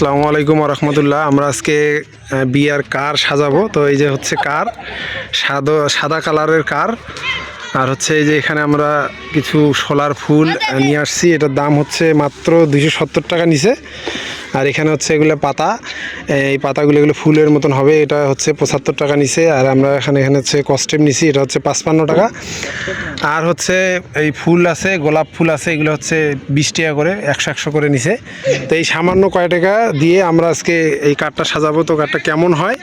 আসসালামু আলাইকুম রহমতুল্লাহ। আমরা আজকে বিয়ার কার সাজাবো। তো এই যে হচ্ছে কার, সাদা কালারের কার। আর হচ্ছে এই যে এখানে আমরা কিছু সোলার ফুল নিয়ে আসছি। এটার দাম হচ্ছে মাত্র 270 টাকা নিচে। আর এখানে হচ্ছে এগুলো পাতা, এই পাতাগুলো এগুলো ফুলের মতন হবে। এটা হচ্ছে 75 টাকা নিচে। আর আমরা এখানে হচ্ছে কস্টেম নিছি, এটা হচ্ছে 55 টাকা। আর হচ্ছে এই ফুল আছে, গোলাপ ফুল আছে, এগুলো হচ্ছে 20 টাকা করে, 100 করে নিছে। তো এই সামান্য কয় টাকা দিয়ে আমরা আজকে এই কারটা সাজাবো। তো কারটা কেমন হয়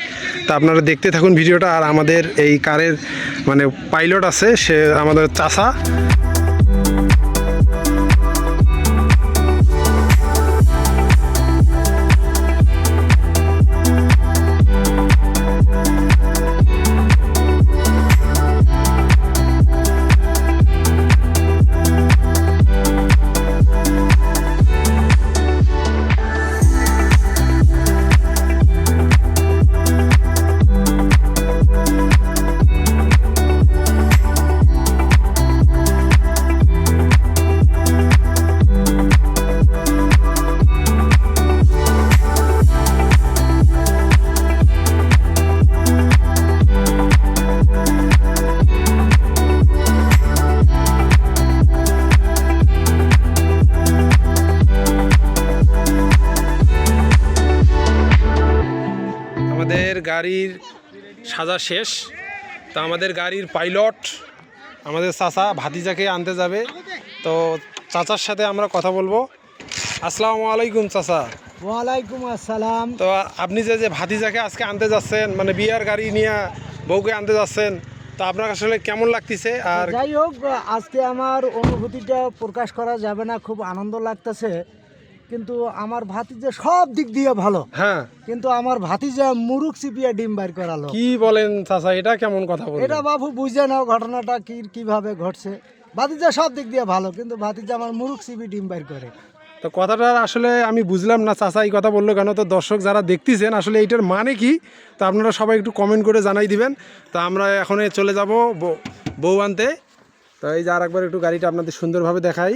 তা আপনারা দেখতে থাকুন ভিডিওটা। আর আমাদের এই কারের মানে পাইলট আছে, সে আমাদের চাচা। আমাদের গাড়ির সাজা শেষ। তো আমাদের গাড়ির পাইলট আমাদের চাচা ভাতিজাকে আনতে যাবে। তো চাচার সাথে আমরা কথা বলবো। আসসালামু আলাইকুম চাচা। ওয়ালাইকুম আসসালাম। তো আপনি যে ভাতিজাকে আজকে আনতে যাচ্ছেন, মানে বিয়ার গাড়ি নিয়ে বউকে আনতে যাচ্ছেন, তো আপনার আসলে কেমন লাগতেছে? আর যাই হোক, আজকে আমার অনুভূতিটা প্রকাশ করা যাবে না, খুব আনন্দ লাগতেছে। কিন্তু আমার ভাতিজা সব দিক দিয়ে ভালো, হ্যাঁ, কিন্তু আমার ভাতিজা মুরুখ চিপিয়ে ডিম বাইর করালো। কি বলেন চাচা, এটা কেমন কথা বলেন? এটা বাবু বুঝে নাও ঘটনাটা কিভাবে ঘটছে। ভাতিজা সব দিক দিয়ে ভালো, কিন্তু ভাতিজা আমার মুরুখ চিপি ডিম বাইর করে। তো কথাটা আসলে আমি বুঝলাম না চাচা এই কথা বললো কেন। তো দর্শক যারা দেখতেছেন আসলে এইটার মানে কি, তো আপনারা সবাই একটু কমেন্ট করে জানাই দিবেন। তো আমরা এখন চলে যাব বউ আনতে। তো এই যে আর একবার একটু গাড়িটা আপনাদের সুন্দরভাবে দেখাই।